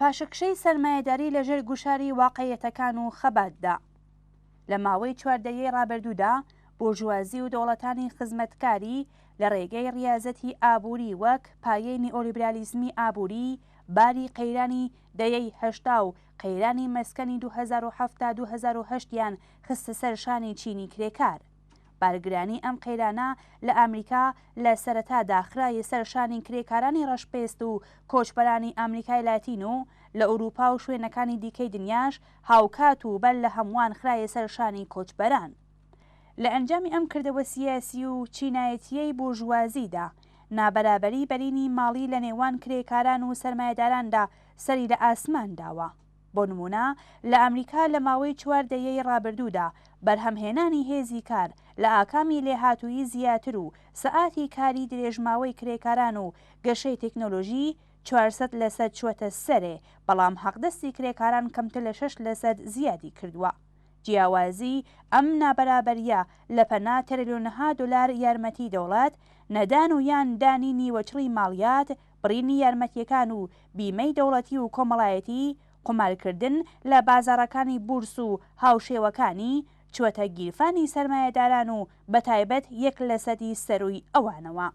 پاشەکشەی سەرمایەداری لەژێر گوشاری واقعیەتەکان و خەباتدا. لە ماوەی چواردەیەی ڕابردوودا بورژوازی و دەوڵەتانی خزمەتکاری لە ڕێگەی ریازەتی ئابووری وەک پایەی نیئۆلیبرالیزمی ئابووری، باری قەیرانی دەیەی هەشتا و قەیرانی مەسکەنی 2007-2008 یان خستە سەر شانی چینی کرێکار. بارگرانی ئەم قەیرانە لە ئەمریکا لە سەرەتادا خرایە سەر شانی کرێکارانی ڕەشپێست و کۆچبەرانی ئەمریکای لاتین و لە ئوروپا و شوێنەکانی دیکەی دنیاش هاوکات و بەل لە هەمووان خرایە سەر شانی کۆچبەران. لە ئەنجامی ئەم کردەوە سیاسی و چینایەتیەی بورژوازیدا نابەرابەری بەرینی ماڵی لە نێوان کرێکاران و سەرمایەداراندا سەری لە ئاسمان داوە. بۆ نمونە لە ئەمریکا لە ماوەی چواردەیەی ڕابردوودا بەرهەمهێنانی هێزی کار لە ئاکامی لێهاتووی زیاتر و سەعاتی کاری درێژماوەی کرێکاران و گەشەی تەکنۆلۆژی 400% چوەتە سەرێ، بەڵام حەقدەستی کرێکاران کەمتر لە 6% زیادی کردووە. جیاوازی ئەم نابەرابەریە لە پەنا تریلیۆنەها دۆلار یارمەتی دەوڵات، نەدان و یان دانی نیوەچڵی ماڵیات، بڕینی یارمەتیەکان و بیمەی دەوڵەتی و کۆمەڵایەتی، قومارکردن لە بازاڕەکانی بورس و هاوشێوەکانی، چوەتە گیرفانی سەرمایەداران و بەتایبەت 1% سەرووی ئەوانەوە.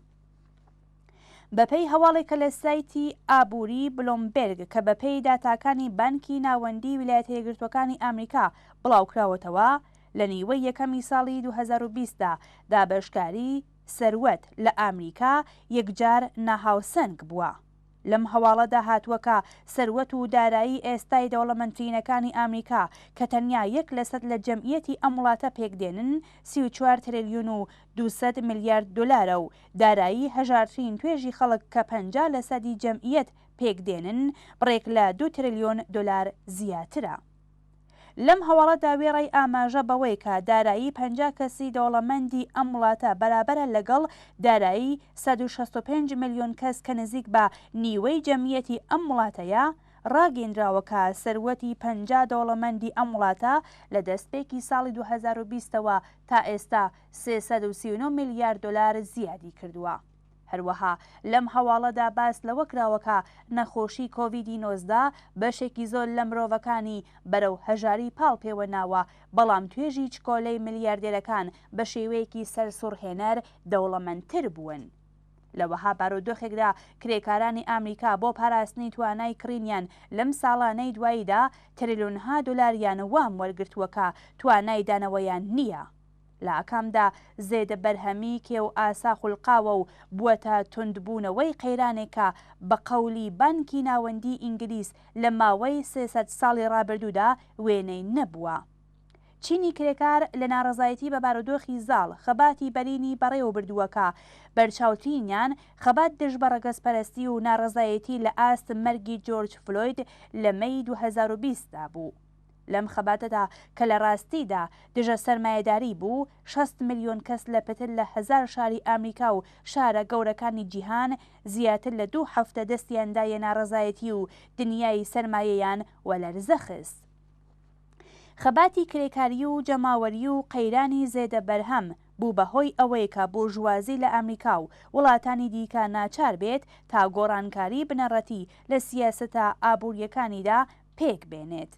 بەپێی هەواڵێکە لە سایتی ئابووری بلۆمبێرگ کە بەپێی داتاکانی بانکی ناوەندی ویلایەتە یەکگرتووەکانی ئەمریکا بڵاوکراوەتەوە، لە نیوەی یەکەمی ساڵی 2020دا دابەشکاری سەروەت لە ئەمریکا یەکجار ناهاوسەنگ بووە. لەم هەواڵەدا هاتووەکە سەروەت و دارایی ئێستای دەوڵەمەندترینەکانی ئەمریکا کە تەنیا 1% لە جەمعیەتی ئەم وڵاتە پێکدێنن 34 تریلیۆن و 200 میلیارد دلارە و دارایی هەژارترین توێژی خەڵک کە 50% جەمعیەت پێکدێنن بڕێک لە 2 تریلیۆن دلار زیاترە. لەم هەواڵەدا وێڕای ئاماژە بەوەی کە دارایی 50 کەسی دەوڵەمەندی ئەم وڵاتە بەرابەرە لەگەڵ دارایی 165 میلیۆن کەس کە نزیک بە نیوەی جەمعیەتی ئەم وڵاتەیە، ڕاگەیەندراوەکە سەروەتی 50 دەوڵەمەندی ئەم وڵاتە لە دەستپێکی ساڵی 2020ەوە تا ئێستا 339 میلیارد دلار زیادی کردووە. هەروەها لەم هەواڵەدا باس لەوە کراوەکە نەخۆشی کۆڤیدی-19 بەشێکی زۆر لە مرۆڤەکانی بەرەو هەژاری پاڵ پێوە ناوە، بەڵام توێژی چکۆلەی ملیاردێرەکان بە شێوەیەکی سەرسوڕهێنەر دەوڵەمەندتر بوون. لەوەها بارودۆخێکدا کرێکارانی ئەمریکا بۆ پاراستنی توانای کڕینیان لەم ساڵانەی دواییدا تریلیۆنها دۆلاریان وام وەرگرتووەکە توانای دانەوەیان نییە. لە ئاکامدا زێدە بەرهەمی کێو ئاسا خوڵقاوە و بووەتە توندبوونەوەی قەیرانێکە بە قەولی بانکی ناوەندی ئینگلیس لە ماوەی 300 ساڵی ڕابردوودا وێنەی نەبووە. چینی کرێکار لە ناڕەزایەتی بە بارودۆخی زاڵ خەباتی بەرینی بەڕێوە بردووەکە، بەرچاوترینیان خەبات دژ بە ڕەگەزپەرستی و ناڕەزایەتی لە ئاست مەرگی جۆرج فلۆید لە مەی 2020دا بوو. لەم خەباتەدا کە لە ڕاستیدا دژە سەرمایەداری بوو، 60 میلیۆن کەس لە پتر لە 1000 شاری ئەمریکا و شارە گەورەکانی جیهان زیاتر لە 2 هەفتە دەستیاندایە ناڕەزایەتی و دنیای سەرمایەیان وەلەرزە خست. خەباتی کرێکاری و جەماوەری و قەیرانی زێدە بەرهەم بوو بەهۆی ئەوەی کە بورژوازی لە ئەمریکا و وڵاتانی دیکە ناچار بێت تا گۆڕانکاری بنەڕەتی لە سیاسەتە ئابوووریەکانیدا پێک بێنێت.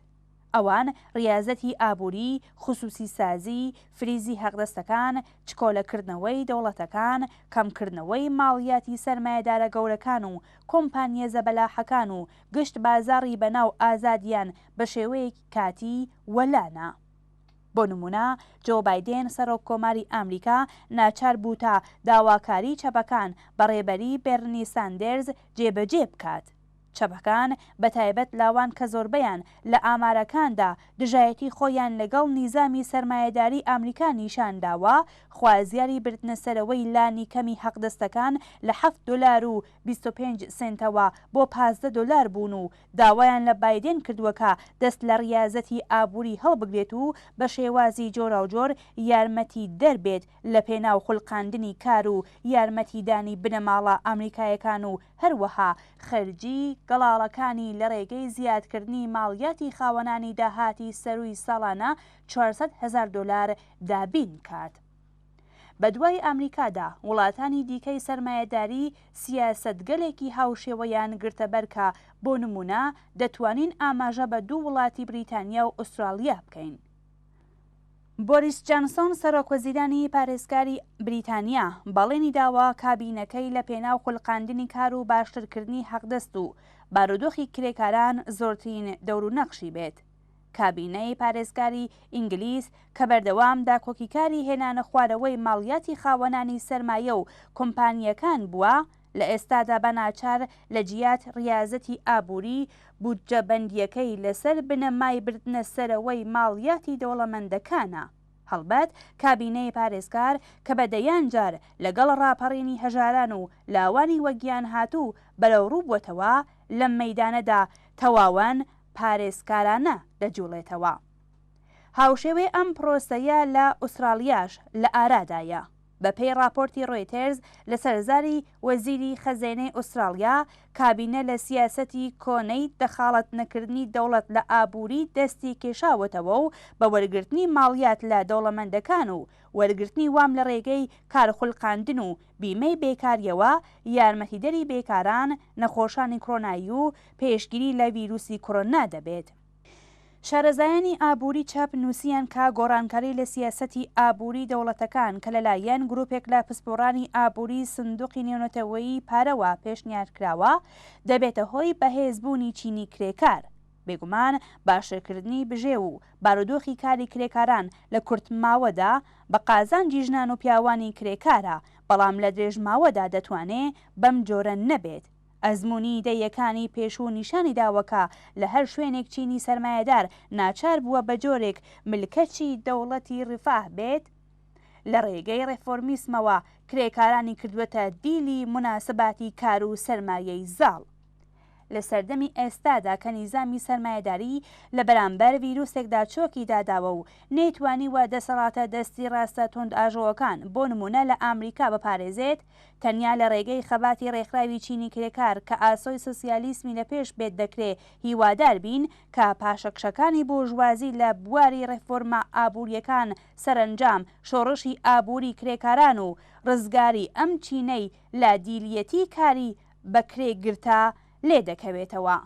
ئەوان ریازەتی ئابووری، خصوصی سازی، فریزی هەقدەستەکان، چکۆلەکردنەوەی دەوڵەتەکان، کەمکردنەوەی ماڵیاتی سەرمایەدارە گەورەکان و کۆمپانیە زەبەلاحەکان و گشت بازاڕی بەناو ئازادیان بە شێوەیەکی کاتی وەلانە. بۆ نمونە جۆ بایدێن سەرۆککۆماری ئەمریکا ناچار بوو تا داواکاری چەپەکان بەڕێبەری بێرنی ساندێرز جێبەجێ بکات. چەپەکان بەتایبەت لاوان کە زۆربەیان لە ئامارەکاندا دژایەتی خۆیان لەگەڵ نیزامی سەرمایەداری ئەمریکا نیشانداوە، خوازیاری بردنەسەرەوەی لانی کەمی حەقدەستەکان لە 7 دلار و 25 سنتەوە بۆ 15 دلار بوون و داوایان لە بایدێن کردووەکە دەست لە ریازەتی ئابووری هەڵبگرێت و بە شێوازی جۆراوجۆر یارمەتی دەربێت لە پێناو خوڵقاندنی کار و یارمەتیدانی بنەماڵە ئەمریکایەکان و هەروەها خەرجی گەڵاڵەکانی لە ڕێگەی زیادکردنی ماڵیاتی خاوەنانی داهاتی سەرووی ساڵانە 400,000 دلار دابین کات. بە دوای ئەمریکادا وڵاتانی دیکەی سەرمایەداری سیاسەتگەلێکی هاوشێوەیان گرتەبەرکە بۆ نمونە دەتوانین ئاماژە بە دوو وڵاتی بریتانیا و ئوسترالیا بکەین. بۆریس جانسۆن سەرۆکوەزیرانی پارێزکاری بریتانیا بەڵێنی داوە کابینەکەی لە پێناو خولقاندنی کار و باشترکردنی حەقدەست و بارودۆخی کرێکاران زۆرترین دەوروونەقشی بێت. کابینەی پارێزکاری ئینگلیز کە بەردەوام داکۆکیکاری هێنانە خوارەوەی ماڵیاتی خاوەنانی سەرمایە و کۆمپانیەکان بووە، لە ئێستادا بەناچار لە جیات ڕیازەتی ئابووری بودجەبەندیەکەی لەسەر بنەمای بردنە سەرەوەی ماڵیاتی دەوڵەمەندەکانە. هەڵبەت کابینەی پارێزکار کە بەدەیان جار لەگەڵ ڕاپەڕینی هەژاران و لاوانی وەگیان هاتوو بەرەو ڕوو بووتەوە لەم مەیدانەدا تەواوەن پارێزکارانە دەجوڵێتەوە. هاوشێوەی ئەم پرۆسەیە لە ئوسترالیاش لە ئارادایە. بەپێی راپۆرتی ڕۆیتێرز لە سەرزاری وەزیری خەزینەی ئوسترالیا، کابینە لە سیاسەتی کۆنەی دەخاڵەت نەکردنی دەوڵەت لە ئابووری دەستی کێشاوەتەوە و بە وەرگرتنی ماڵیات لە دەوڵەمەندەکان و وەرگرتنی وام لە ڕێگەی کارخولقاندن و بیمەی بێکاریەوە، یارمەتیدەری بێکاران، نەخۆشانی کۆرۆنایی و پێشگیری لە ڤیرۆسی کۆرۆنا دەبێت. شارەزایانی ئابووری چاپ نووسیان کە گۆڕانکاری لە سیاسەتی ئابووری دەوڵەتەکان کە لەلایەن گروپێک لە پسپۆڕانی ئابووری سندوقی نێونەتەوەیی پارەوە پێشنیارکراوە دەبێتە هۆی بەهێزبوونی چینی کرێکار. بێگومان باشەکردنی بژێ و بارودۆخی کاری کرێکاران لە کورتماوەدا بە قازانجی ژنان و پیاوانی کرێکارە، بەڵام لە درێژماوەدا دەتوانێت بەم جۆرە نەبێت. ئەزمموی دەیەکانی پێشوو نیشانی داوەکە لە هەر شوێنێک چینی سەرمایەدار ناچار بووە بە جۆرێک ملکەچی دەوڵەتی ڕفاه بێت، لە ڕێگەی ڕێفۆرمیسمەوە کرێکارانی کردوەتە دیلی مناسباتی کار و سەرمایەی زاڵ. لە سەردەمی ئێستادا کە نیزامی سەرمایەداری لە بەرامبەر ڤیرۆسێکدا چۆکی داداوە و نەیتوانی وە دەسەڵاتە دەستی ڕاستە تۆند ئاژەوەکان بۆ نمونە لە ئامریکا بپارێزێت، تەنیا لە ڕێگەی خەباتی ڕێکخراوی چینی کرێکار کە ئاسۆی سۆسیالیسمی لە پێش بێت دەکرێت هیوادار بین کە پاشەکشەکانی بورژوازی لە بواری ڕێفۆرمە ئابووریەکان سەرنجام شۆڕشی ئابووری کرێکاران و ڕزگاری ئەم چینەی لە دیلیەتی کاری بەکرێ گرتا لێ دەکەوێتەوە.